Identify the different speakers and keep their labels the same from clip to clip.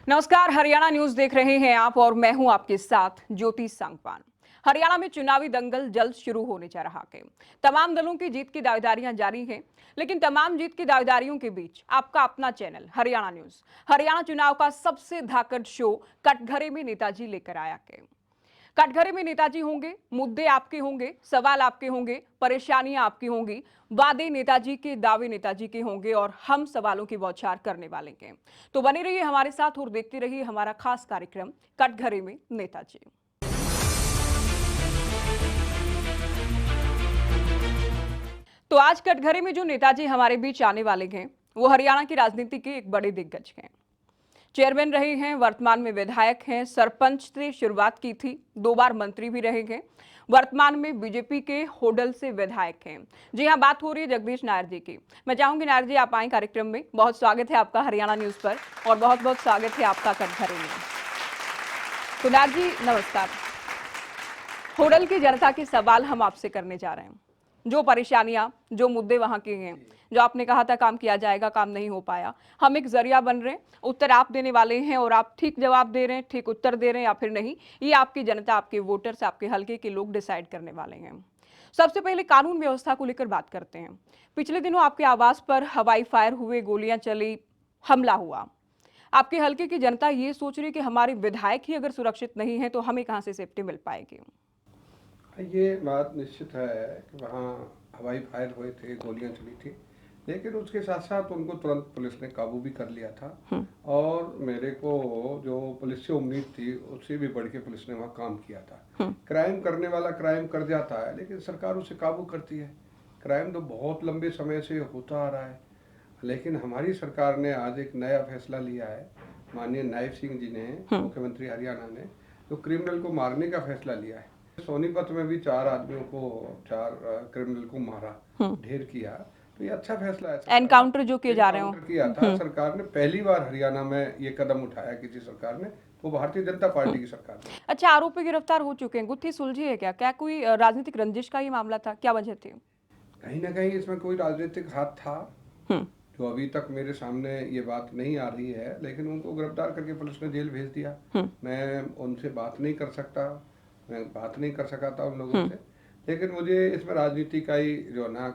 Speaker 1: नमस्कार, हरियाणा न्यूज देख रहे हैं आप और मैं हूं आपके साथ ज्योति सांगवान। हरियाणा में चुनावी दंगल जल्द शुरू होने जा रहा है। तमाम दलों की जीत की दावेदारियां जारी हैं, लेकिन तमाम जीत की दावेदारियों के बीच आपका अपना चैनल हरियाणा न्यूज हरियाणा चुनाव का सबसे धाकड़ शो कटघरे में नेताजी लेकर आया है। कटघरे में नेताजी होंगे, मुद्दे आपके होंगे, सवाल आपके होंगे, परेशानियां आपकी होंगी, वादे नेताजी के, दावे नेताजी के होंगे और हम सवालों की बौछार करने वाले हैं। तो बने रहिए हमारे साथ और देखते रहिए हमारा खास कार्यक्रम कटघरे में नेताजी। तो आज कटघरे में जो नेताजी हमारे बीच आने वाले हैं वो हरियाणा की राजनीति के एक बड़े दिग्गज हैं। चेयरमैन रहे हैं, वर्तमान में विधायक हैं, सरपंच से शुरुआत की थी, 2 बार मंत्री भी रहे हैं, वर्तमान में बीजेपी के होडल से विधायक हैं। जी हाँ, बात हो रही है जगदीश नायर जी की। मैं चाहूंगी नायर जी आप आए कार्यक्रम में। बहुत स्वागत है आपका हरियाणा न्यूज पर और बहुत बहुत स्वागत है आपका कटघरे में। तो नायर जी नमस्कार। होडल की जनता के सवाल हम आपसे करने जा रहे हैं, जो परेशानियां, जो मुद्दे वहां के हैं, जो आपने कहा था काम किया जाएगा, काम नहीं हो पाया, हम एक जरिया बन रहे हैं, उत्तर आप देने वाले हैं और आप ठीक जवाब दे रहे हैं, ठीक उत्तर दे रहे हैं या फिर नहीं, ये आपकी जनता, आपके वोटर्स, आपके हल्के के लोग डिसाइड करने वाले हैं। सबसे पहले कानून व्यवस्था को लेकर बात करते हैं। पिछले दिनों आपके आवास पर हवाई फायर हुए, गोलियां चली, हमला हुआ। आपके हल्के की जनता ये सोच रही है कि हमारे विधायक ही अगर सुरक्षित नहीं है तो हमें कहां से सेफ्टी मिल पाएगी।
Speaker 2: ये बात निश्चित है कि वहाँ हवाई फायर हुए थे, गोलियां चली थी, लेकिन उसके साथ साथ उनको तुरंत पुलिस ने काबू भी कर लिया था। और मेरे को जो पुलिस से उम्मीद थी उससे भी बढ़ के पुलिस ने वहाँ काम किया था। क्राइम करने वाला क्राइम कर जाता है, लेकिन सरकार उसे काबू करती है। क्राइम तो बहुत लंबे समय से होता आ रहा है, लेकिन हमारी सरकार ने आज एक नया फैसला लिया है। माननीय नायब सिंह जी ने, मुख्यमंत्री हरियाणा ने, जो क्रिमिनल को मारने का फैसला लिया है। सोनीपत में भी 4 आदमियों को, 4 क्रिमिनल को मारा, ढेर किया, तो ये अच्छा फैसला है।
Speaker 1: एनकाउंटर जो किए जा रहे हो
Speaker 2: किया था सरकार ने, पहली बार हरियाणा में ये कदम उठाया किसी सरकार ने, वो भारतीय जनता पार्टी की सरकार ने।
Speaker 1: अच्छा, आरोपी गिरफ्तार हो चुके हैं, गुत्थी सुलझी है क्या? क्या कोई राजनीतिक रंजिश का ये मामला था? क्या वजह थी?
Speaker 2: कहीं ना कहीं इसमें कोई राजनीतिक हाथ था, जो अभी तक मेरे सामने ये बात नहीं आ रही है, लेकिन उनको गिरफ्तार करके पुलिस ने जेल भेज दिया। मैं उनसे बात नहीं कर सकता, मैं बात नहीं कर सका था उन लोगों से, लेकिन मुझे इसमें राजनीति का ही जो ना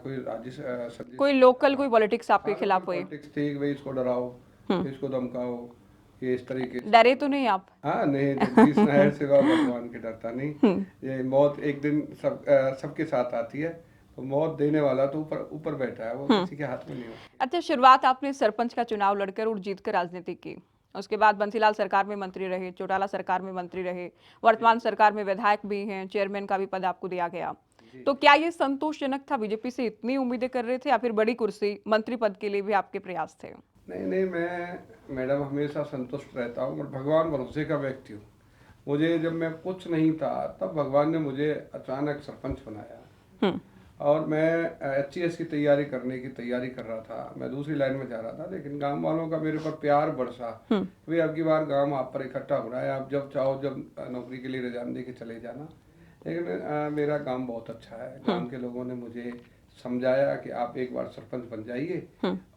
Speaker 1: कोई लोकल कोई पॉलिटिक्स आपके खिलाफ हुई?
Speaker 2: पॉलिटिक्स थी, भाई इसको डराओ, इसको धमकाओ, ये इस तरीके से।
Speaker 1: डरे तो नहीं आप?
Speaker 2: हाँ नहीं, जगदीश नायर सिवा भगवान के डरता नहीं। ये मौत एक दिन सबके साथ आती है, तो मौत देने वाला तो ऊपर बैठा है, वो किसी के हाथ में नहीं होता।
Speaker 1: अच्छा, शुरुआत आपने सरपंच का चुनाव लड़कर और जीतकर राजनीति की, उसके बाद बंसीलाल सरकार में मंत्री रहे, चौटाला सरकार में मंत्री रहे, वर्तमान सरकार में विधायक भी हैं, चेयरमैन का भी पद आपको दिया गया। तो क्या ये संतोषजनक था? बीजेपी से इतनी उम्मीदें कर रहे थे या फिर बड़ी कुर्सी, मंत्री पद के लिए भी आपके प्रयास थे?
Speaker 2: नहीं, मैं मैडम हमेशा संतुष्ट रहता हूँ और भगवान भरोसे का व्यक्ति हूँ। मुझे जब मैं कुछ नहीं था तब भगवान ने मुझे अचानक सरपंच बनाया, और मैं HCS की तैयारी कर रहा था। मैं दूसरी लाइन में जा रहा था, लेकिन गांव वालों का मेरे पर प्यार बरसा। वे अब की बार गांव आप पर इकट्ठा हो रहा है, आप जब चाहो जब नौकरी के लिए रिजाइन दे के चले जाना। लेकिन मेरा काम बहुत अच्छा है। गांव के लोगों ने मुझे समझाया कि आप एक बार सरपंच बन जाइए,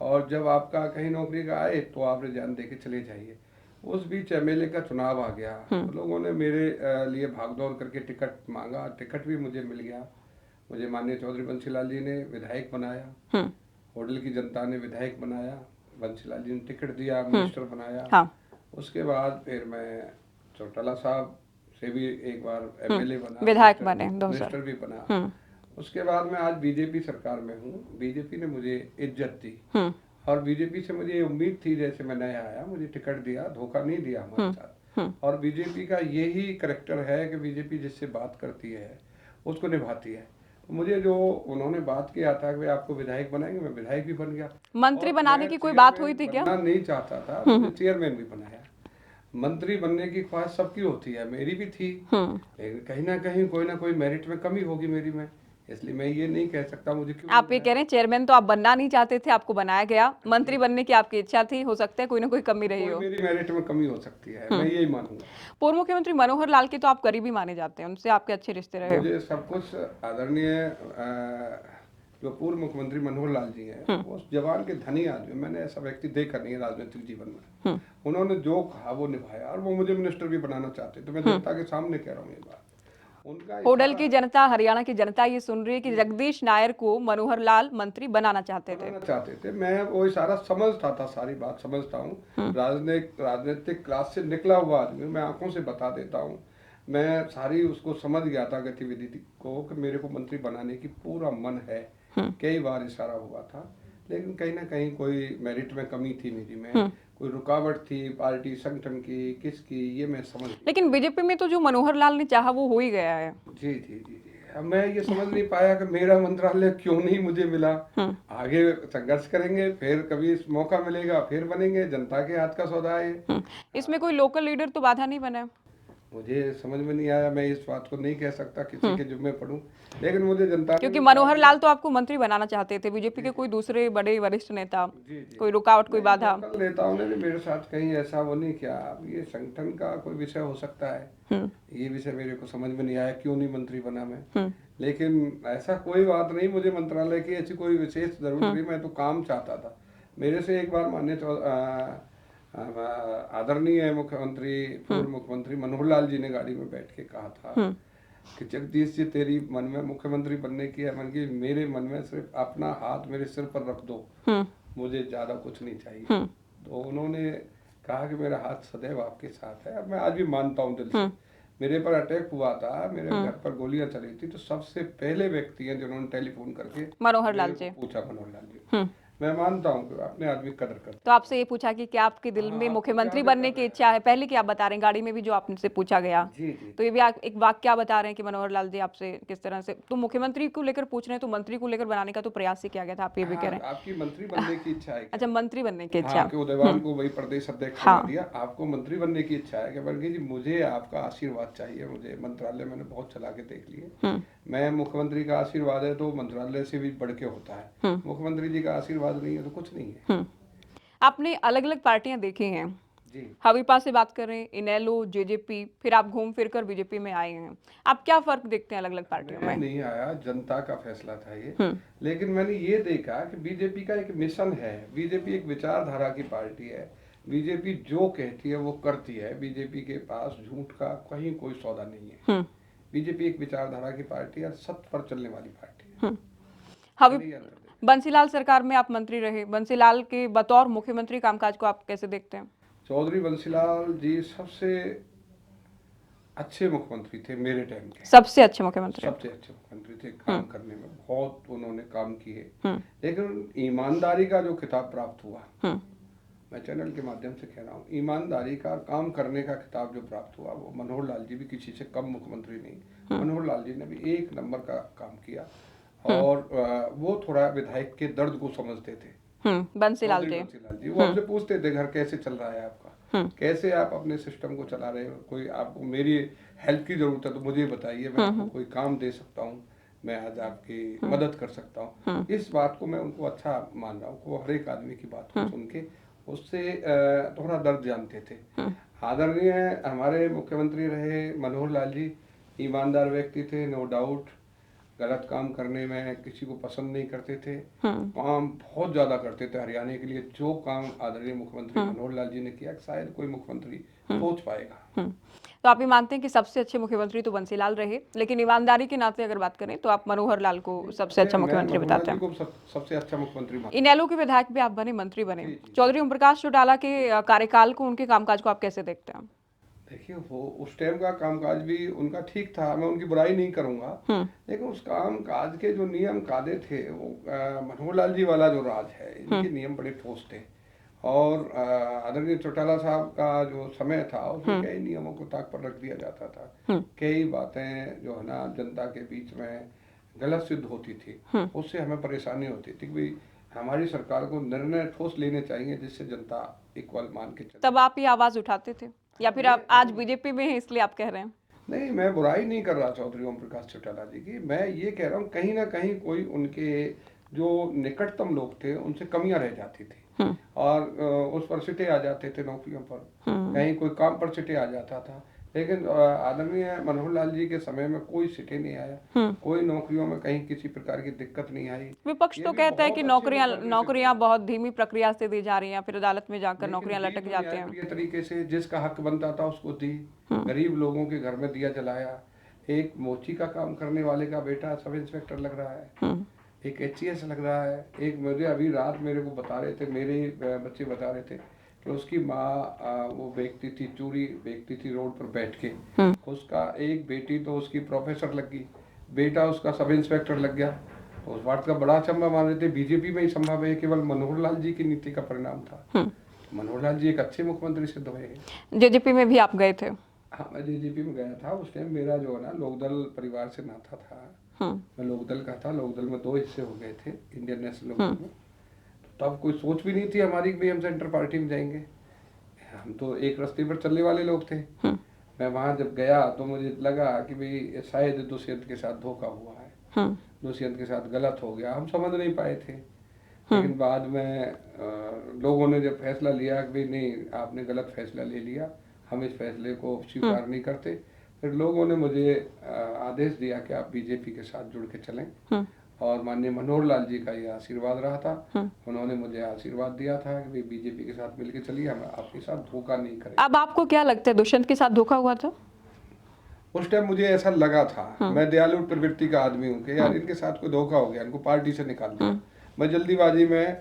Speaker 2: और जब आपका कहीं नौकरी का आए तो आप रिजाइन दे के चले जाइए। उस बीच MLA का चुनाव आ गया, तो लोगों ने मेरे लिए भागदौड़ करके टिकट मांगा, टिकट भी मुझे मिल गया। मुझे माननीय चौधरी बंसीलाल जी ने विधायक बनाया, होडल की जनता ने विधायक बनाया, बंसीलाल जी ने टिकट दिया, मिनिस्टर बनाया। हाँ। उसके बाद फिर मैं चौटाला साहब से भी एक बार MLA बना,
Speaker 1: विधायक बने,
Speaker 2: मिनिस्टर भी बना। उसके बाद मैं आज बीजेपी सरकार में हूँ। बीजेपी ने मुझे इज्जत दी, और बीजेपी से मुझे उम्मीद थी, जैसे मैं नया आया, मुझे टिकट दिया, धोखा नहीं दिया हमारे साथ। और बीजेपी का यही करैक्टर है कि बीजेपी जिससे बात करती है उसको निभाती है। मुझे जो उन्होंने बात किया था कि आपको विधायक बनाएंगे, मैं विधायक भी बन गया।
Speaker 1: मंत्री बनाने की कोई बात हुई थी क्या?
Speaker 2: नहीं चाहता था, मुझे चेयरमैन भी बनाया। मंत्री बनने की ख्वाहिश सबकी होती है, मेरी भी थी, लेकिन कहीं ना कोई मेरिट में कमी होगी मेरी में, इसलिए मैं ये नहीं कह सकता मुझे क्यों।
Speaker 1: आप ये कह रहे हैं चेयरमैन तो आप बनना नहीं चाहते थे, आपको बनाया गया, मंत्री बनने की आपकी इच्छा थी, हो सकता है कोई ना कोई कमी रही हो।
Speaker 2: मेरी मेरिट में कमी हो सकती है, मैं यही मानूंगा।
Speaker 1: पूर्व मुख्यमंत्री मनोहर लाल के तो आप करीबी माने जाते हैं, उनसे आपके अच्छे रिश्ते रहे।
Speaker 2: मुझे सब कुछ आदरणीय जो पूर्व मुख्यमंत्री मनोहर लाल जी हैं, वो जवान के धनी आदमी, मैंने ऐसा व्यक्ति देखा नहीं है राजनीतिक जीवन में। उन्होंने जो कहा वो निभाया, और वो मुझे मिनिस्टर भी बनाना चाहते थे। मैं जनता के सामने कह रहा हूँ ये बात। उनका
Speaker 1: होडल की जनता, हरियाणा की जनता ये सुन रही है कि जगदीश नायर को मनोहर लाल मंत्री बनाना चाहते थे।
Speaker 2: बनाना चाहते थे। मैं वो इशारा समझता था, सारी बात समझता हूँ। राजनीतिक क्लास से निकला हुआ आदमी, मैं आंखों से बता देता हूँ। मैं सारी उसको समझ गया था गतिविधि को, कि मेरे को मंत्री बनाने की पूरा मन है। कई बार इशारा हुआ था, लेकिन कहीं ना कहीं कोई मेरिट में कमी थी मेरी में, कोई रुकावट थी पार्टी संगठन की, किसकी, ये मैं समझ गया।
Speaker 1: लेकिन बीजेपी में तो जो मनोहर लाल ने चाहा वो हो ही गया है।
Speaker 2: जी जी जी जी। अब मैं ये समझ नहीं पाया कि मेरा मंत्रालय क्यों नहीं मुझे मिला। आगे संघर्ष करेंगे, फिर कभी मौका मिलेगा फिर बनेंगे। जनता के हाथ का सौदा है।
Speaker 1: इसमें कोई लोकल लीडर तो बाधा नहीं बना।
Speaker 2: मुझे समझ में नहीं आया। मैं इस बात को नहीं कह सकता, किसी के जुम्मे पड़ूं, लेकिन मुझे जनता ने
Speaker 1: क्योंकि मनोहर लाल तो आपको मंत्री बनाना चाहते थे, बीजेपी के कोई दूसरे बड़े वरिष्ठ नेता, कोई रुकावट, कोई बाधा?
Speaker 2: लोकल नेताओं ने भी मेरे साथ कहीं ऐसा वो नहीं किया। अब ये संगठन का कोई विषय हो सकता है, ये विषय मेरे को समझ में नहीं आया, क्यों नहीं मंत्री बना मैं। लेकिन ऐसा कोई बात नहीं, मुझे मंत्रालय की ऐसी कोई विशेष जरूरत नहीं, मैं तो काम चाहता था। मेरे से एक बार माननीय आदरणीय मुख्यमंत्री, पूर्व मुख्यमंत्री मनोहर लाल जी ने गाड़ी में बैठ के कहा था कि जगदीश जी, तेरी मन में मुख्यमंत्री बनने की है, मन की, मेरे मन में सिर्फ अपना हाथ मेरे सिर पर रख दो, मुझे ज्यादा कुछ नहीं चाहिए। तो उन्होंने कहा कि मेरा हाथ सदैव आपके साथ है। अब मैं आज भी मानता हूँ दिल से। मेरे पर अटैक हुआ था, मेरे घर पर गोलियां चली थी, तो सबसे पहले व्यक्ति हैं जिन्होंने टेलीफोन करके
Speaker 1: मनोहर लाल जी
Speaker 2: पूछा, मनोहर लाल जी। मैं मानता हूँ कि अपने आदमी कदर करते।
Speaker 1: तो आपसे ये पूछा कि क्या आपके दिल में मुख्यमंत्री बनने की इच्छा है? पहले क्या बता रहे हैं, गाड़ी में भी जो आपसे पूछा गया,
Speaker 2: जी जी।
Speaker 1: तो ये भी एक वाक्य बता रहे हैं कि मनोहर लाल जी आपसे किस तरह से, तो मुख्यमंत्री को लेकर पूछ रहे हैं, तो मंत्री को लेकर बनाने का तो प्रयास ही किया गया था, आप ये भी कह रहे हैं।
Speaker 2: आपकी मंत्री बनने की इच्छा है क्या?
Speaker 1: अच्छा, मंत्री बनने की इच्छा।
Speaker 2: हाँ, कि उदयवान को वही प्रदेश अध्यक्ष बना दिया। आपको मंत्री बनने की इच्छा है क्या? बल्कि जी, मुझे आपका आशीर्वाद चाहिए। मुझे मंत्रालय मैंने बहुत चला के देख लिए। मैं, मुख्यमंत्री का आशीर्वाद है तो मंत्रालय से भी बढ़ के होता है। मुख्यमंत्री जी का आशीर्वाद नहीं है तो कुछ नहीं है।
Speaker 1: आपने अलग अलग पार्टियां देखी हैं
Speaker 2: जी।
Speaker 1: हवीपा से बात करें, इनेलो, जेजेपी, फिर आप घूम फिर कर बीजेपी में आए हैं। आप क्या फर्क देखते हैं अलग अलग पार्टियों
Speaker 2: मैं
Speaker 1: में?
Speaker 2: नहीं आया, जनता का फैसला था ये। लेकिन मैंने ये देखा कि बीजेपी का एक मिशन है। बीजेपी एक विचारधारा की पार्टी है। बीजेपी जो कहती है वो करती है। बीजेपी के पास झूठ का कहीं कोई सौदा नहीं है। बीजेपी एक विचारधारा की पार्टी है, सत्य पर चलने वाली पार्टी है।
Speaker 1: हवी बंसीलाल सरकार में आप मंत्री रहे, बंसीलाल के बतौर मुख्यमंत्री कामकाज को आप कैसे देखते हैं?
Speaker 2: चौधरी बंसीलाल जी सबसे अच्छे मुख्यमंत्री थे मेरे टाइम के।
Speaker 1: सबसे अच्छे मुख्यमंत्री?
Speaker 2: सबसे अच्छे मुख्यमंत्री थे। काम करने में बहुत उन्होंने काम किए। लेकिन ईमानदारी का जो खिताब प्राप्त हुआ, मैं चैनल के माध्यम से कह रहा हूँ, ईमानदारी का, काम करने का खिताब जो प्राप्त हुआ, वो मनोहर लाल जी भी किसी से कम मुख्यमंत्री नहीं। मनोहर लाल जी ने भी एक नंबर का काम किया। और वो थोड़ा विधायक के दर्द को समझते थे।
Speaker 1: बंसीलाल जी
Speaker 2: वो हमसे पूछते थे, घर कैसे चल रहा है आपका, कैसे आप अपने सिस्टम को चला रहे हो, कोई आपको मेरी हेल्प की जरूरत है तो मुझे बताइए, मैं आपको कोई काम दे सकता हूँ, मैं आज आपकी मदद कर सकता हूँ। इस बात को मैं उनको अच्छा मान रहा हूँ। वो हर एक आदमी की बात को सुन के उससे थोड़ा दर्द जानते थे। आदरणीय हमारे मुख्यमंत्री रहे मनोहर लाल जी, ईमानदार व्यक्ति थे, नो डाउट। गलत काम करने में किसी को पसंद नहीं करते थे। काम बहुत ज्यादा करते थे हरियाणा के लिए। जो काम आदरणीय मुख्यमंत्री मनोहर लाल जी ने किया, शायद कोई मुख्यमंत्री सोच पाएगा।
Speaker 1: तो आप ये मानते हैं कि सबसे अच्छे मुख्यमंत्री तो बंसीलाल रहे, लेकिन ईमानदारी के नाते अगर बात करें तो आप मनोहर लाल को सबसे अच्छा मुख्यमंत्री बताते हैं?
Speaker 2: सबसे अच्छा मुख्यमंत्री।
Speaker 1: इनेलो के विधायक भी आप बने, मंत्री बने। चौधरी ओम प्रकाश चौटाला के कार्यकाल को, उनके कामकाज को आप कैसे देखते हैं?
Speaker 2: देखिए, वो उस टाइम का कामकाज भी उनका ठीक था, मैं उनकी बुराई नहीं करूंगा। लेकिन उस कामकाज के जो नियम कायदे थे, वो मनोहर लाल जी वाला जो राज है, इनके नियम बड़े ठोस थे। और आदरणीय चौटाला साहब का जो समय था, उसमें कई नियमों को ताक पर रख दिया जाता था। कई बातें जो है ना, जनता के बीच में गलत सिद्ध होती थी, उससे हमें परेशानी होती थी कि भाई हमारी सरकार को निर्णय ठोस लेने चाहिए जिससे जनता इक्वल मान के चले।
Speaker 1: तब आप ये आवाज उठाते थे, या फिर आप आज बीजेपी में हैं इसलिए आप कह रहे हैं?
Speaker 2: नहीं, मैं बुराई नहीं कर रहा चौधरी ओम प्रकाश चौटाला जी की। मैं ये कह रहा हूँ, कहीं ना कहीं कोई उनके जो निकटतम लोग थे उनसे कमियां रह जाती थी। और उस पर सिटे आ जाते थे नौकरियों पर, कहीं कोई काम पर सिटे आ जाता था। लेकिन आदरणीय मनोहर लाल जी के समय में कोई सिटे नहीं आया, कोई नौकरियों में कहीं किसी प्रकार की दिक्कत नहीं आई।
Speaker 1: विपक्ष
Speaker 2: ये
Speaker 1: तो
Speaker 2: भी
Speaker 1: कहता है कि
Speaker 2: बहुत अच्छे मुख्यमंत्री से
Speaker 1: नौकरियां
Speaker 2: बने।
Speaker 1: बहुत धीमी प्रक्रिया से दी जा रही हैं, फिर अदालत में जाकर
Speaker 2: लेकिन
Speaker 1: नौकरियां
Speaker 2: दी
Speaker 1: लटक
Speaker 2: तो
Speaker 1: जाते हैं।
Speaker 2: न्यायप्रिय तरीके से, जिसका हक बनता था उसको दी। गरीब लोगों के घर में दिया जलाया। एक मोची का काम करने वाले का बेटा सब इंस्पेक्टर लग रहा है, एक एचईएस लग रहा है। एक मुझे अभी रात मेरे को बता रहे थे, मेरे बच्चे बता रहे थे कि उसकी माँ वो बेचती थी, चूड़ी बेचती थी रोड पर बैठ के। उसका एक बेटी तो उसकी प्रोफेसर लग गई, बेटा उसका सब इंस्पेक्टर लग गया। तो उस बात का बड़ा अचंभा मान रहे थे, बीजेपी में ही संभव है, केवल मनोहर लाल जी की नीति का परिणाम था। मनोहर लाल जी एक अच्छे मुख्यमंत्री सिद्ध हुए हैं।
Speaker 1: जेजेपी में भी आप गए थे?
Speaker 2: हाँ, मैं जेजेपी में गया था। उस टाइम मेरा जो है ना लोकदल परिवार से नाता था। मैं लोकदल का था। लोकदल में 2 हिस्से हो गए थे इंडियन नेशनल लोकदल में। तो तब कोई सोच भी नहीं थी हमारी कि हम सेंटर पार्टी में जाएंगे। हम तो एक रास्ते पर चलने वाले लोग थे। मैं वहाँ जब गया तो मुझे लगा कि भाई शायद दुष्यंत के साथ धोखा हुआ है, दुष्यंत के साथ गलत हो गया। हम समझ नहीं पाए थे। लेकिन बाद में लोगों ने जब फैसला लिया कि भाई नहीं, आपने गलत फैसला ले लिया, हम इस फैसले को स्वीकार नहीं करते, फिर लोगों ने मुझे आदेश दिया कि आप बीजेपी के साथ जुड़ के चलें। और माननीय मनोहर लाल जी का ये आशीर्वाद रहा था। उन्होंने मुझे आशीर्वाद दिया था कि भाई बीजेपी के साथ मिलकर चलिए, हम आपके साथ धोखा नहीं करेंगे।
Speaker 1: अब आपको क्या लगता है, दुष्यंत के साथ धोखा हुआ था?
Speaker 2: उस टाइम मुझे ऐसा लगा था। मैं दयालु प्रवृत्ति का आदमी हूँ कि यार इनके साथ कोई धोखा हो गया, इनको पार्टी से निकाल दिया। मैं जल्दीबाजी में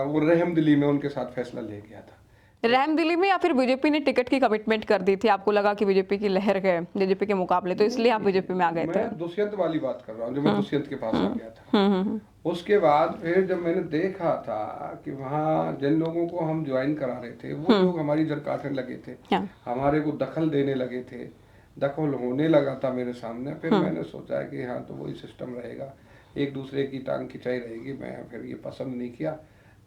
Speaker 2: वो रहमदिली में उनके साथ फैसला ले गया था।
Speaker 1: रहमदिली में, या फिर बीजेपी ने टिकट की कमिटमेंट कर दी थी, आपको लगा कि बीजेपी की लहर है जेजेपी के मुकाबले, तो इसलिए आप बीजेपी में आ गए थे?
Speaker 2: मैं दुष्यंत वाली बात कर रहा हूँ, जो मैं दुष्यंत के पास आ गया था। उसके बाद फिर जब मैंने देखा था कि वहाँ जिन लोगों को हम ज्वाइन करा रहे थे वो लोग हमारी जड़ काटने लगे थे, हमारे को दखल देने लगे थे, दखल होने लगा था मेरे सामने। फिर मैंने सोचा कि हाँ, तो वही सिस्टम रहेगा, एक दूसरे की टांग खिंचाई रहेगी। मैं फिर ये पसंद नहीं किया।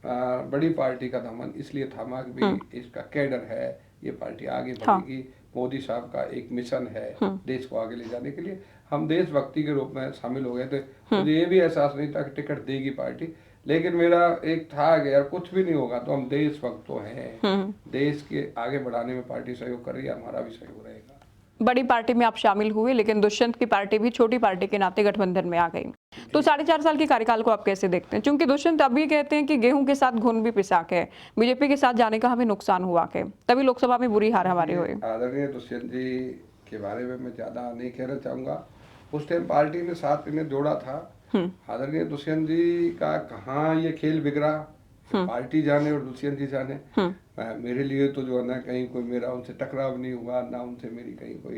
Speaker 2: बड़ी पार्टी का दामन इसलिए थामा कि भाई इसका कैडर है, ये पार्टी आगे बढ़ेगी। मोदी साहब का एक मिशन है देश को आगे ले जाने के लिए। हम देशभक्ति के रूप में शामिल हो गए थे। मुझे ये भी एहसास नहीं था कि टिकट देगी पार्टी, लेकिन मेरा एक था कि यार कुछ भी नहीं होगा तो हम देशभक्त तो हैं, देश के आगे बढ़ाने में पार्टी सहयोग कर रही है, हमारा भी सहयोग रहेगा।
Speaker 1: बड़ी पार्टी में आप शामिल हुए, लेकिन दुष्यंत की पार्टी भी छोटी पार्टी के नाते गठबंधन में आ गई। तो 4.5 साल के कार्यकाल को आप कैसे देखते हैं? क्योंकि दुष्यंत अभी कहते हैं कि गेहूं के साथ घुन भी पिसा के बीजेपी के साथ जाने का हमें नुकसान हुआ के, तभी लोकसभा में बुरी हार हमारी हुई।
Speaker 2: आदरणीय दुष्यंत जी के बारे में मैं ज्यादा नहीं कहना चाहूंगा। उस टाइम पार्टी ने साथ इन्हें जोड़ा था। आदरणीय दुष्यंत जी का कहाँ ये खेल बिगड़ा, पार्टी जाने और दुष्यंत जी जाने। मेरे लिए तो जो है ना, कहीं कोई मेरा उनसे टकराव नहीं हुआ, ना उनसे मेरी कहीं कोई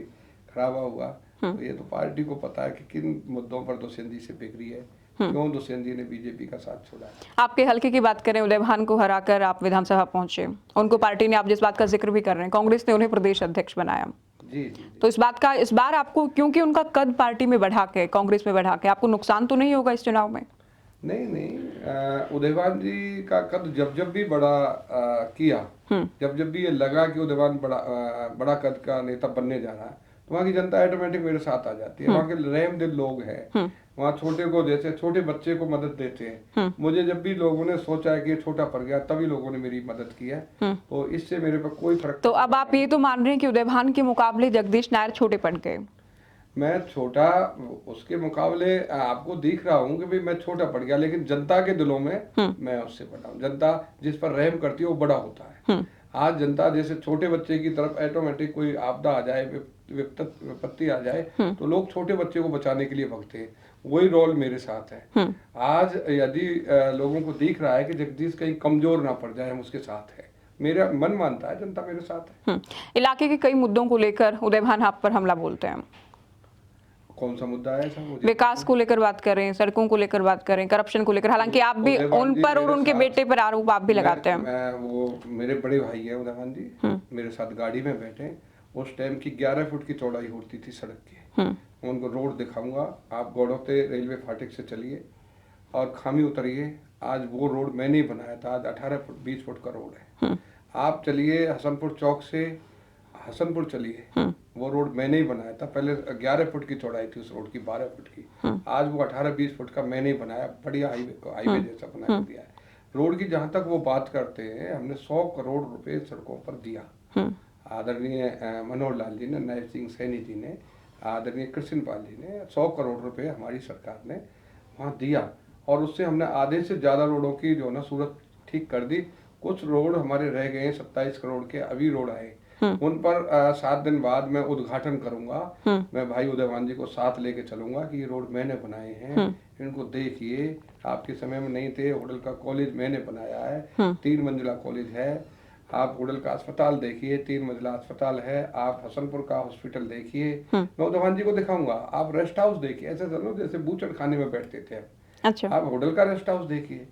Speaker 2: खराबा हुआ। तो ये तो पार्टी को पता है कि किन मुद्दों पर दुष्यंत जी से बिगड़ी है, क्यों दुष्यंत जी ने बीजेपी का साथ छोड़ा है।
Speaker 1: आपके हल्के की बात करें, उदय भान को हराकर आप विधानसभा पहुंचे, उनको पार्टी ने, आप जिस बात का जिक्र भी कर रहे हैं, कांग्रेस ने उन्हें प्रदेश अध्यक्ष बनाया।
Speaker 2: जी।
Speaker 1: तो इस बार आपको, क्योंकि उनका कद पार्टी में बढ़ा के, कांग्रेस में बढ़ा के, आपको नुकसान तो नहीं होगा इस चुनाव में?
Speaker 2: नहीं, उदयवान जी का कद जब भी बड़ा किया, जब भी ये लगा कि उदयवान बड़ा कद का नेता बनने जा रहा है, तो वहाँ की जनता ऑटोमेटिक मेरे साथ आ जाती है। वहाँ के रहम दिल लोग हैं, वहाँ छोटे को जैसे छोटे बच्चे को मदद देते हैं। मुझे जब भी लोगों ने सोचा है कि ये छोटा पड़ गया, तभी लोगों ने मेरी मदद की है। तो इससे मेरे पर कोई फर्क।
Speaker 1: तो अब आप ये तो मान रहे हैं कि उदय भान के मुकाबले जगदीश नायर छोटे पड़ गए?
Speaker 2: मैं छोटा उसके मुकाबले आपको दिख रहा हूँ कि भाई मैं छोटा पड़ गया, लेकिन जनता के दिलों में मैं उससे बड़ा हूँ। जनता जिस पर रहम करती है वो बड़ा होता है। आज जनता जैसे छोटे बच्चे की तरफ ऑटोमेटिक कोई आपदा आ जाए, विपत्ति आ जाए, तो लोग छोटे बच्चे को बचाने के लिए भगते हैं। वही रोल मेरे साथ है। आज यदि लोगों को दिख रहा है कि जगदीश कहीं कमजोर ना पड़ जाए, हम उसके साथ है। मेरा मन मानता है, जनता मेरे साथ है।
Speaker 1: इलाके के कई मुद्दों को लेकर उदय भान आप पर हमला बोलते हैं।
Speaker 2: कौन सा मुद्दा है ऐसा?
Speaker 1: विकास को लेकर बात करें, सड़कों को लेकर बात करें, करप्शन को लेकर, हालांकि आप भी उन पर और उनके बेटे पर आरोप आप भी लगाते हैं।
Speaker 2: वो मेरे बड़े भाई है उदयवान जी, मेरे साथ गाड़ी में बैठे। उस टाइम की 11 फुट की चौड़ाई होती थी सड़क की। उनको रोड दिखाऊंगा, आप गौड़ोते रेलवे फाटक से चलिए और खामी उतरिए। आज वो रोड मैंने ही बनाया था, आज 18 फुट 20 फुट का रोड है। आप चलिए हसनपुर चौक से हसनपुर चलिए, वो रोड मैंने ही बनाया था। पहले 11 फुट की चौड़ाई थी उस रोड की, 12 फुट की। आज वो 18-20 फुट का मैंने ही बनाया, बढ़िया हाईवे जैसा बना दिया है। रोड की जहां तक वो बात करते हैं, हमने 100 करोड़ रुपए सड़कों पर दिया। आदरणीय मनोहर लाल जी ने, नायब सिंह सैनी जी ने, आदरणीय कृष्ण पाल जी ने 100 करोड़ रुपए हमारी सरकार ने वहाँ दिया, और उससे हमने आधे से ज़्यादा रोडों की जो ना सूरत ठीक कर दी। कुछ रोड हमारे रह गए हैं, 27 करोड़ के अभी रोड आए, उन पर 7 दिन बाद मैं उद्घाटन करूंगा। मैं भाई उदयवान जी को साथ लेके चलूंगा कि ये रोड मैंने बनाए हैं, इनको देखिए, आपके समय में नहीं थे। होटल का कॉलेज मैंने बनाया है, 3 मंजिला कॉलेज है। आप होटल का अस्पताल देखिए, 3 मंजिला अस्पताल है। आप हसनपुर का हॉस्पिटल देखिए, मैं उदयवान जी को दिखाऊंगा। आप रेस्ट हाउस देखिए, ऐसे चलो जैसे बूचड़ खाने में बैठते थे।
Speaker 1: अच्छा,
Speaker 2: आप होटल का रेस्ट हाउस देखिए।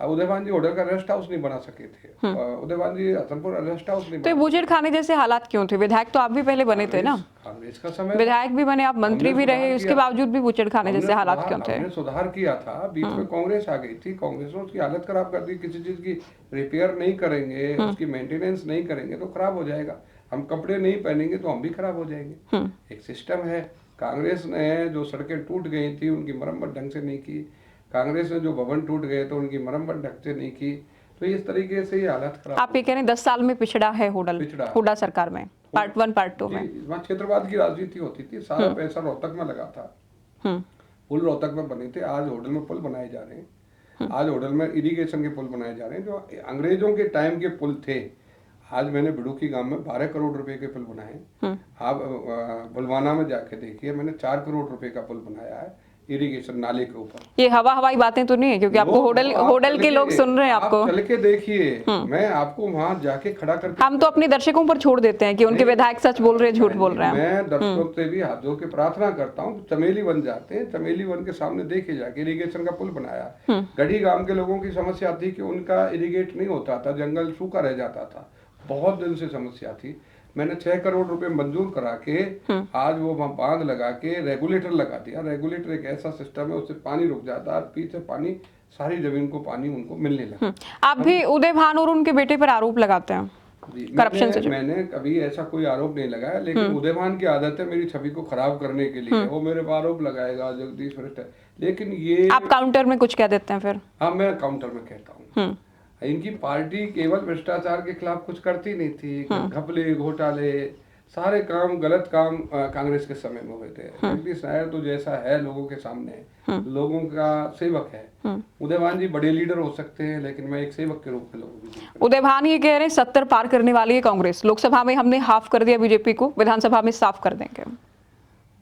Speaker 2: अब उदयवान जी होटल का रेस्ट हाउस नहीं बना सके थे, उदयवान जी हसनपुर रेस्ट हाउस नहीं
Speaker 1: तो ये
Speaker 2: बना
Speaker 1: बूचड़ खाने जैसे हालात क्यों थे? विधायक तो आप भी पहले बने थे ना,
Speaker 2: कांग्रेस का समय,
Speaker 1: विधायक भी बने, आप मंत्री
Speaker 2: हमने
Speaker 1: भी रहे,
Speaker 2: सुधार
Speaker 1: उसके
Speaker 2: किया।
Speaker 1: बावजूद भी बूचड़ खाने जैसे हालात क्यों थे?
Speaker 2: हमने सुधार किया था, बीच में कांग्रेस आ गई थी, कांग्रेस ने उसकी हालत खराब कर दी। किसी चीज की रिपेयर नहीं करेंगे, उसकी मेंटेनेंस नहीं करेंगे तो खराब हो जाएगा। हम कपड़े नहीं पहनेंगे तो हम भी खराब हो जाएंगे। एक सिस्टम है। कांग्रेस ने जो सड़कें टूट गई थी उनकी मरम्मत ढंग से नहीं की, कांग्रेस ने जो भवन टूट गए तो उनकी मरम्मत ढंग से नहीं की, तो इस तरीके से ये हालत खराब।
Speaker 1: आप ये कह रहे हैं 10 साल में पिछड़ा है होटल,
Speaker 2: पिछड़ा
Speaker 1: हुड्डा सरकार में, पार्ट 1 पार्ट 2 में।
Speaker 2: जी, वहाँ क्षेत्रवाद की राजनीति होती थी, सारा पैसा रोहतक में लगा था, पुल रोहतक में बने थे। आज होटल में पुल बनाए जा रहे हैं, आज होटल में इरिगेशन के पुल बनाए जा रहे हैं, जो अंग्रेजों के टाइम के पुल थे। आज मैंने बिडुकी गांव में 12 करोड़ रुपए के पुल बनाए। आप बुलवाना में जाके देखिए, मैंने 4 करोड़ रुपए का पुल बनाया है इरिगेशन नाले के ऊपर।
Speaker 1: ये हवाई बातें तो नहीं है, क्योंकि आपको होटल के लोग सुन रहे हैं आपको।
Speaker 2: आप चल के देखिए, मैं आपको वहां जाके खड़ा करके,
Speaker 1: हम तो अपने दर्शकों पर छोड़ देते हैं कि उनके विधायक सच बोल रहे हैं, झूठ बोल रहे हैं।
Speaker 2: मैं दर्शकों से भी हाथ जोड़ के प्रार्थना करता हूँ, चमेली वन जाते हैं, चमेली वन के सामने देखे जाके इरिगेशन का पुल बनाया। गढ़ी गांव के लोगों की समस्या थी कि उनका इरिगेट नहीं होता था, जंगल सूखा रह जाता था, बहुत दिन से समस्या थी। मैंने 6 करोड़ रुपए मंजूर करा के आज वो वहाँ बांध लगा के रेगुलेटर लगा दिया। रेगुलेटर एक ऐसा सिस्टम है, उससे पानी रुक जाता है, पीछे पानी सारी जमीन को पानी उनको मिलने लगा।
Speaker 1: आप भी उदय भान और उनके बेटे पर आरोप लगाते हैं करप्शन से?
Speaker 2: मैंने कभी ऐसा कोई आरोप नहीं लगाया, लेकिन उदयभान की आदत है मेरी छवि को खराब करने के लिए, वो मेरे पर आरोप लगाएगा, जगदीश वरिष्ठ है। लेकिन ये
Speaker 1: आप काउंटर में कुछ कह देते हैं फिर?
Speaker 2: हाँ, मैं काउंटर में कहता हूँ, इनकी पार्टी केवल भ्रष्टाचार के खिलाफ कुछ करती नहीं थी। घपले, घोटाले, सारे काम, गलत काम कांग्रेस के समय में हुए थे। जगदीश नायर तो जैसा है लोगों के सामने, लोगों का सेवक है। उदयभान जी बड़े लीडर हो सकते हैं, लेकिन मैं एक सेवक के रूप में लोगों की।
Speaker 1: उदयभान ये कह रहे हैं 70 पार करने वाली है कांग्रेस, लोकसभा में हमने हाफ कर दिया बीजेपी को, विधानसभा में साफ कर देंगे।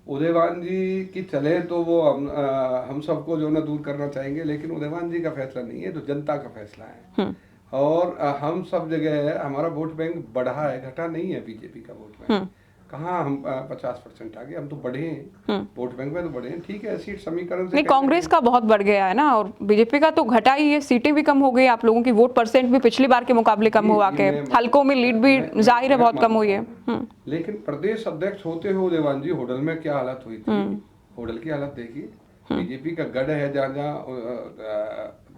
Speaker 2: उदयभान जी की चले तो वो हम सबको जो ना दूर करना चाहेंगे, लेकिन उदयभान जी का फैसला नहीं है, तो जनता का फैसला है। और हम सब जगह हमारा वोट बैंक बढ़ा है, घटा नहीं है। बीजेपी का वोट बैंक कहाँ हम 50% आ गए, हम तो बढ़े हैं, वोट बैंक में तो बढ़े हैं। ठीक है, सीट समीकरण से
Speaker 1: नहीं, कांग्रेस का बहुत बढ़ गया है ना, और बीजेपी का तो घटा ही है, सीटें भी कम हो गई, आप लोगों की वोट परसेंट भी पिछली बार के मुकाबले कम हुआ के, हल्कों में लीड भी जाहिर है बहुत कम हुई है।
Speaker 2: लेकिन प्रदेश अध्यक्ष होते हुए उदयभान जी होटल में क्या हालत हुई थी, होटल की हालत देखिए। बीजेपी का गढ़ है जहाँ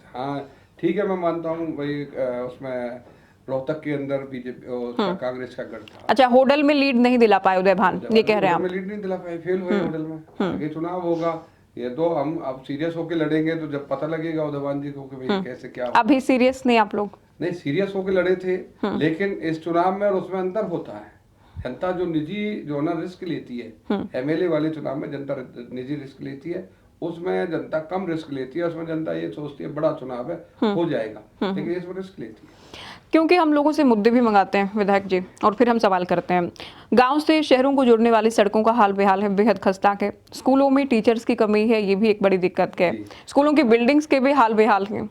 Speaker 2: जहाँ, ठीक है, मैं मानता हूँ भाई, उसमें रोहतक के अंदर बीजेपी कांग्रेस का गढ़ था।
Speaker 1: अच्छा, होटल में लीड नहीं दिला पाए उदयभान, ये कह रहे हैं आप?
Speaker 2: लीड नहीं दिला पाए, फेल हुए होटल में। आगे चुनाव होगा, ये तो हम अब सीरियस होके लड़ेंगे, तो जब पता लगेगा उदयभान जी को कि भाई कैसे क्या।
Speaker 1: अभी सीरियस नहीं आप लोग?
Speaker 2: नहीं, सीरियस होके लड़े थे, लेकिन इस चुनाव में और उसमें अंतर होता है। जनता जो निजी जो ना रिस्क लेती है, एमएलए वाले चुनाव में जनता निजी रिस्क लेती है, उसमें जनता कम रिस्क लेती है। उसमें जनता ये सोचती है बड़ा चुनाव है, हो जाएगा, लेकिन इसमें रिस्क लेती है।
Speaker 1: क्योंकि हम लोगों से मुद्दे भी मंगाते हैं विधायक जी, और फिर हम सवाल करते हैं। गांव से शहरों को जोड़ने वाली सड़कों का हाल बेहाल है, बेहद खस्ता है। स्कूलों में टीचर्स की कमी है, ये भी एक बड़ी दिक्कत है। स्कूलों की बिल्डिंग्स के भी हाल बेहाल हैं।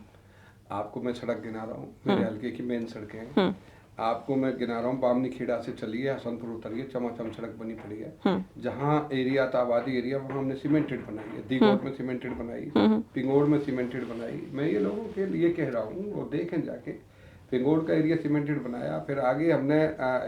Speaker 2: आपको मैं सड़क गिना रहा हूँ, मेरे हल्के की मेन सड़कें हैं। आपको मैं गिना रहा हूँ, बामनी खेड़ा से चलिए, हसनपुर उतरिए, चमाचम सड़क बनी पड़ी है। जहाँ एरिया था आबादी एरिया, वहाँ हमने सीमेंटेड बनाई है। दीगोट में सीमेंटेड बनाई, पिंगोड़ में सीमेंटेड बनाई। मैं ये लोगों के लिए कह रहा हूँ, वो देखें जाके, पिंगोड़ का एरिया सीमेंटेड बनाया। फिर आगे हमने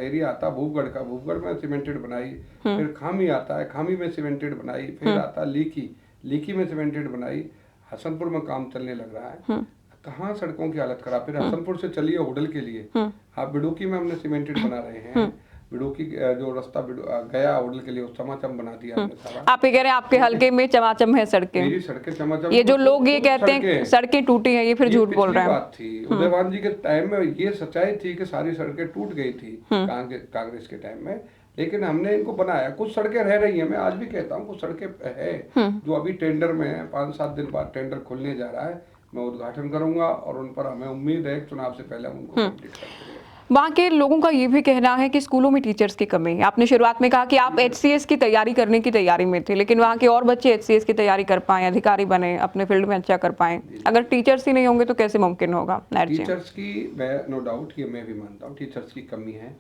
Speaker 2: एरिया आता भूपगढ़ का, भूपगढ़ में सीमेंटेड बनाई। फिर खामी आता है, खामी में सीमेंटेड बनाई। फिर आता लीकी, लीकी में सीमेंटेड बनाई। हसनपुर में काम चलने लग रहा है। कहाँ सड़कों की हालत खराब। फिर हसनपुर से चलिए होटल के लिए, आप बिडुकी में हमने सीमेंटेड बना रहे हैं। बिडो की जो रास्ता गया होटल के लिए वो चमाचम बना दिया हमने सारा।
Speaker 1: आप ये कह रहे हैं आपके हल्के में चमाचम है सड़कें,
Speaker 2: मेरी सड़कें चमाचम।
Speaker 1: ये जो लोग ये कहते हैं सड़कें टूटी हैं, ये फिर झूठ बोल रहे हैं।
Speaker 2: बात थी उदयवान जी के टाइम में, ये सच्चाई थी कि सारी सड़कें टूट गई थी कांग्रेस के टाइम में, लेकिन हमने इनको बनाया। कुछ सड़कें रह रही हैं, मैं आज भी कहता हूँ कुछ सड़कें है जो अभी टेंडर में है, 5-7 दिन बाद टेंडर खुलने जा रहा है, मैं उद्घाटन करूंगा और उन पर हमें उम्मीद है चुनाव से पहले हम उनको कंप्लीट कर देंगे।
Speaker 1: वहाँ के लोगों का ये भी कहना है कि स्कूलों में टीचर्स की कमी है। आपने शुरुआत में कहा कि आप HCS की तैयारी करने की तैयारी में थे, लेकिन वहाँ के और बच्चे HCS की तैयारी कर पाए, अधिकारी बने, अपने फील्ड में अच्छा कर पाए। अगर टीचर्स ही नहीं होंगे तो कैसे मुमकिन होगा?
Speaker 2: टीचर्स की, मैं नो डाउट ये मैं भी मानता हूँ टीचर्स की कमी है।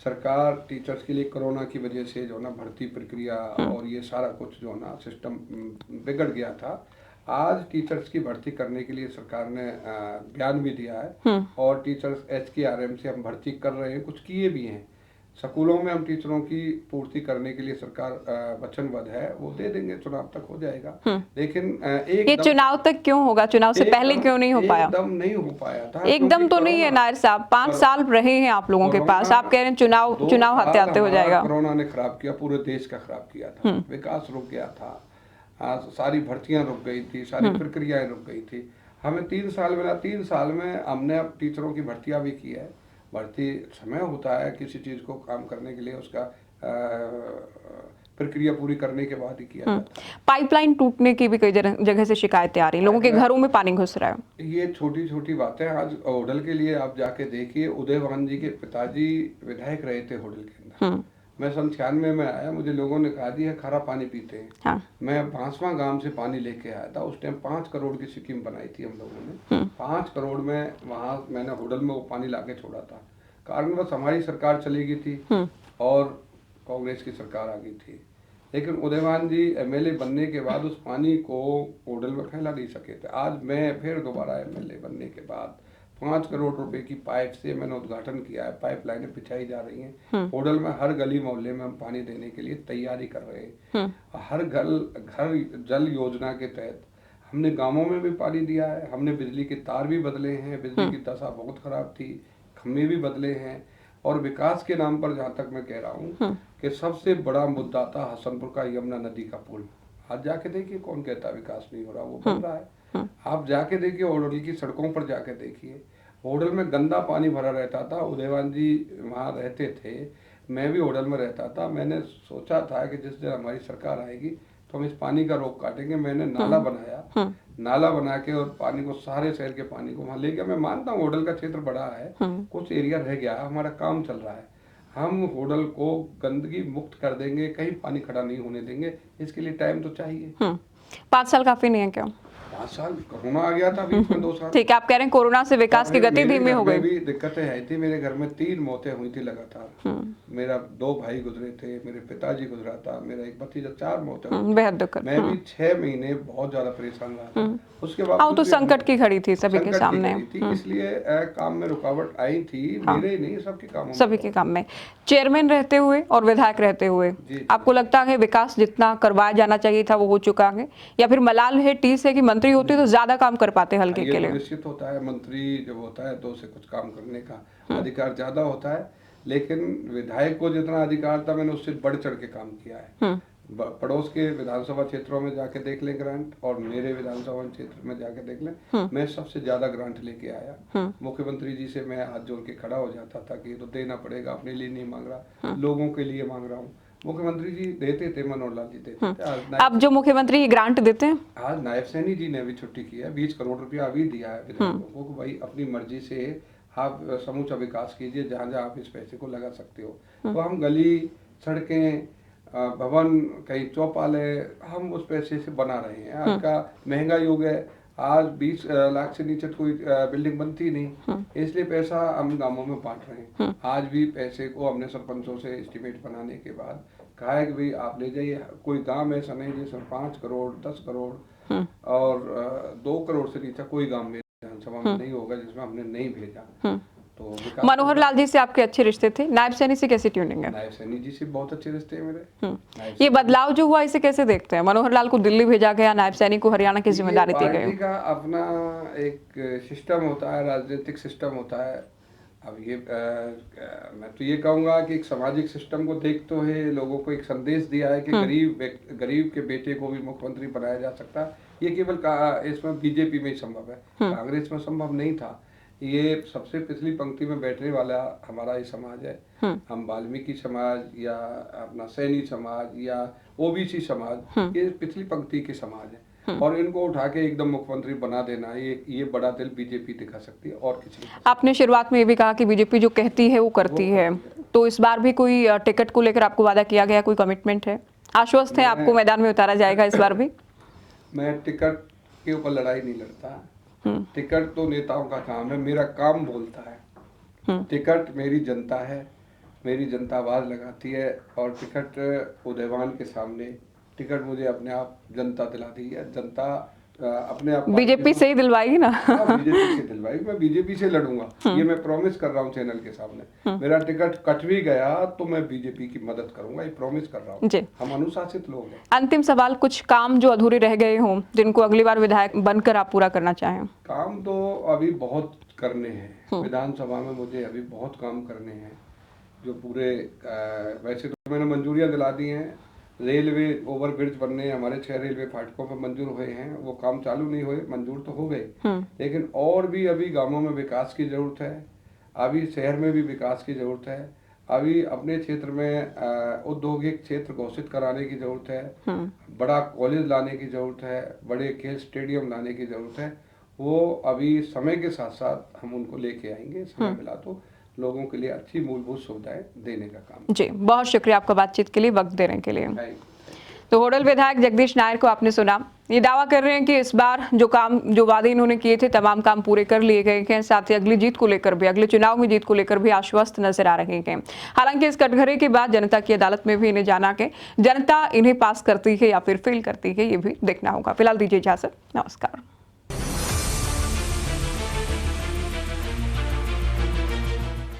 Speaker 2: सरकार टीचर्स के लिए कोरोना की वजह से जो ना भर्ती प्रक्रिया और ये सारा कुछ जो ना सिस्टम बिगड़ गया था। आज टीचर्स की भर्ती करने के लिए सरकार ने बयान भी दिया है और टीचर्स HKRM से हम भर्ती कर रहे हैं, कुछ किए भी हैं। स्कूलों में हम टीचरों की पूर्ति करने के लिए सरकार वचनबद्ध है, वो दे देंगे, चुनाव तक हो जाएगा। लेकिन
Speaker 1: ये चुनाव तक क्यों होगा? चुनाव से पहले क्यों नहीं हो पाया?
Speaker 2: एकदम नहीं हो पाया था।
Speaker 1: एकदम तो नहीं है नायर साहब, 5 साल रहे हैं आप लोगों के पास, आप कह रहे हैं चुनाव हाथे हाथे हो जाएगा।
Speaker 2: कोरोना ने खराब किया, पूरे देश का खराब किया था, विकास रुक गया था, सारी भर्तियां रुक गई थी, सारी प्रक्रियाएं रुक गई थी। हमें 3 साल मिला, 3 साल में हमने अब टीचरों की भर्तियां भी की है। भर्ती समय होता है किसी चीज को काम करने के लिए, उसका प्रक्रिया पूरी करने के बाद ही किया जाता है।
Speaker 1: पाइपलाइन टूटने की भी कई जगह से शिकायतें आ रही हैं, लोगों के घरों में पानी घुस रहा है।
Speaker 2: ये छोटी छोटी बातें। आज होटल के लिए आप जाके देखिए, उदयवान जी के पिताजी विधायक रहे थे होटल के अंदर। मैं 97 में आया, मुझे लोगों ने कहा दिया खारा पानी पीते हैं। हाँ। मैं बांसवा गांव से पानी लेके आया था, उस टाइम 5 करोड़ की स्कीम बनाई थी हम लोगों ने। 5 करोड़ में वहां मैंने होटल में वो पानी लाके छोड़ा था। कारण बस हमारी सरकार चली गई थी और कांग्रेस की सरकार आ गई थी, लेकिन उदयवान जी MLA बनने के बाद उस पानी को होटल में फैला नहीं सके थे। आज मैं फिर दोबारा MLA बनने के बाद 5 करोड़ रुपए की पाइप से मैंने उद्घाटन किया है, पाइपलाइनें बिछाई जा रही हैं। होटल में हर गली मोहल्ले में हम पानी देने के लिए तैयारी कर रहे हैं। हर घर जल योजना के तहत हमने गांवों में भी पानी दिया है। हमने बिजली के तार भी बदले हैं, बिजली की दशा बहुत खराब थी, खम्भे भी बदले हैं। और विकास के नाम पर जहाँ तक मैं कह रहा हूँ कि सबसे बड़ा मुद्दा था हसनपुर का यमुना नदी का पुल। आज जाके देखिए, कौन कहता विकास नहीं हो रहा, वो बन रहा है। आप जाके देखिए, होटल की सड़कों पर जाके देखिए, होटल में गंदा पानी भरा रहता था। उदयवान जी वहाँ रहते थे, मैं भी होटल में रहता था। मैंने सोचा था कि जिस दिन हमारी सरकार आएगी तो हम इस पानी का रोक काटेंगे। मैंने नाला बनाया, नाला बना के और पानी को, सारे शहर के पानी को वहाँ ले गया। मैं मानता हूँ होटल का क्षेत्र बड़ा है, कुछ एरिया रह गया, हमारा काम चल रहा है। हम होटल को गंदगी मुक्त कर देंगे, कहीं पानी खड़ा नहीं होने देंगे। इसके लिए टाइम तो चाहिए।
Speaker 1: 5 साल काफी नहीं है क्या?
Speaker 2: 5 साल कोरोना आ गया था बीच में, 2 साल।
Speaker 1: ठीक है, आप कह रहे हैं कोरोना से विकास की गति धीमी हो गई।
Speaker 2: भी दिक्कतें आई थी। मेरे घर में 3 मौतें हुई थी लगातार। मेरा 2 भाई गुजरे थे, मेरे पिताजी गुजरा था, मेरा एक भतीजा, 4 मौतें हुई।
Speaker 1: बेहद दुखद।
Speaker 2: मैं भी 6 महीने बहुत ज्यादा परेशान रहा था। उसके बाद
Speaker 1: तो संकट की घड़ी थी सभी के सामने,
Speaker 2: इसलिए काम में रुकावट आई थी। मेरे नहीं, सबके काम,
Speaker 1: सभी के काम में। चेयरमैन रहते हुए और विधायक रहते हुए आपको लगता है विकास जितना करवाया जाना चाहिए था वो हो चुका है, या फिर मलाल है टीस है कि मंत्री होते तो ज्यादा काम कर पाते हल्के के लिए?
Speaker 2: निश्चित होता है, मंत्री जब होता है तो उसे कुछ काम करने का अधिकार ज्यादा होता है, लेकिन विधायक को जितना अधिकार था मैंने उससे बढ़ चढ़ के काम किया है। पड़ोस के विधानसभा क्षेत्रों में जाके देख लें ग्रांट, और मेरे विधानसभा क्षेत्र में जाके देख लें, मैं सबसे ज्यादा ग्रांट लेके आया। मुख्यमंत्री जी से मैं हाथ जोड़ के खड़ा हो जाता था कि ये तो देना पड़ेगा, अपने लिए नहीं मांग रहा, लोगों के लिए मांग रहा हूँ। मुख्यमंत्री जी देते थे, मनोहर लाल जी देते थे।
Speaker 1: अब जो मुख्यमंत्री ग्रांट देते हैं,
Speaker 2: आज नायब सैनी जी ने भी छुट्टी की है, 20 करोड़ रुपया अभी दिया है विधायकों को। भाई अपनी मर्जी से आप समूचा विकास कीजिए, जहाँ जहाँ आप इस पैसे को लगा सकते हो। तो हम गली, सड़कें, भवन, कहीं चौपाले, हम उस पैसे से बना रहे हैं। आज का महंगा युग है, आज 20 लाख से नीचे कोई बिल्डिंग बनती नहीं, इसलिए पैसा हम गांवों में बांट रहे हैं। आज भी पैसे को हमने सरपंचों से एस्टिमेट बनाने के बाद कहा है कि भाई आप ले जाइए। कोई गांव ऐसा नहीं जिसमें 5 करोड़ 10 करोड़ और 2 करोड़ से नीचे कोई गांव में विधानसभा में नहीं होगा जिसमें हमने नहीं भेजा। तो
Speaker 1: मनोहर लाल जी से आपके अच्छे रिश्ते थे, नायब सैनी से कैसी ट्यूनिंग है?
Speaker 2: नायब सैनी जी से बहुत अच्छे रिश्ते हैं मेरे।
Speaker 1: ये बदलाव जो हुआ इसे कैसे देखते हैं? मनोहर लाल को दिल्ली भेजा गया, नायब सैनी को हरियाणा की जिम्मेदारी दी गई।
Speaker 2: का अपना एक सिस्टम होता है, राजनीतिक सिस्टम होता है। अब ये मैं तो ये कहूँगा कि एक सामाजिक सिस्टम को देखते हुए लोगों को एक संदेश दिया है कि गरीब के बेटे को भी मुख्यमंत्री बनाया जा सकता है। ये केवल इसमें बीजेपी में ही संभव है, कांग्रेस में संभव नहीं था। ये सबसे पिछली पंक्ति में बैठने वाला हमारा ये समाज है। हम वाल्मीकि समाज या अपना सैनी समाज या ओबीसी समाज, ये पिछली पंक्ति के समाज है और इनको उठा के एकदम मुख्यमंत्री बना देना, ये बड़ा दिल बीजेपी दिखा सकती है और किसी नहीं।
Speaker 1: आपने शुरुआत में ये भी कहा कि बीजेपी जो कहती है वो करती है, तो इस बार भी कोई टिकट को लेकर आपको वादा किया गया, कोई कमिटमेंट है, आश्वस्त है आपको मैदान में उतारा जाएगा इस बार भी?
Speaker 2: मैं टिकट के ऊपर लड़ाई नहीं लड़ता। टिकट तो नेताओं का काम है, मेरा काम बोलता है। टिकट मेरी जनता है, मेरी जनता आवाज लगाती है और टिकट उदयवान के सामने टिकट मुझे अपने आप जनता दिला दी है। जनता अपने आप
Speaker 1: बीजेपी से ही दिलवाएगी ना?
Speaker 2: बीजेपी से दिलवाएगी, मैं बीजेपी से लड़ूंगा, ये मैं प्रॉमिस कर रहा हूँ चैनल के सामने। मेरा टिकट कट भी गया तो मैं बीजेपी की मदद करूंगा, ये प्रॉमिस कर रहा हूँ। हम अनुशासित लोग हैं।
Speaker 1: अंतिम सवाल, कुछ काम जो अधूरे रह गए हों जिनको अगली बार विधायक बनकर आप पूरा करना चाहें?
Speaker 2: काम तो अभी बहुत करने हैं, विधानसभा में मुझे अभी बहुत काम करने हैं जो पूरे वैसे तो मैंने मंजूरियां दिला दी हैं। रेलवे ओवर ब्रिज बनने हमारे 6 रेलवे फाटकों पर मंजूर हुए हैं, वो काम चालू नहीं हुए, मंजूर तो हो गए, लेकिन और भी अभी गांवों में विकास की जरूरत है, अभी शहर में भी विकास की जरूरत है, अभी अपने क्षेत्र में औद्योगिक क्षेत्र घोषित कराने की जरूरत है, बड़ा कॉलेज लाने की जरूरत है, बड़े खेल स्टेडियम लाने की जरूरत है। वो अभी समय के साथ साथ हम उनको लेके आएंगे, समय मिला तो लोगों के लिए अच्छी मूलभूत सुविधाएं देने का काम।
Speaker 1: जी, बहुत शुक्रिया आपका बातचीत के लिए, वक्त देने के लिए। तो होडल विधायक जगदीश नायर को आपने सुना, ये दावा कर रहे हैं कि इस बार जो वादे इन्होंने किए थे तमाम काम पूरे कर लिए गए हैं, साथ ही अगली जीत को लेकर भी, अगले चुनाव में जीत को लेकर भी आश्वस्त नजर आ रहे हैं। हालांकि इस कटघरे के बाद जनता की अदालत में भी इन्हें जाना के जनता इन्हें पास करती है या फिर फेल करती है, ये भी देखना होगा। फिलहाल दीजिए इजाजत, नमस्कार।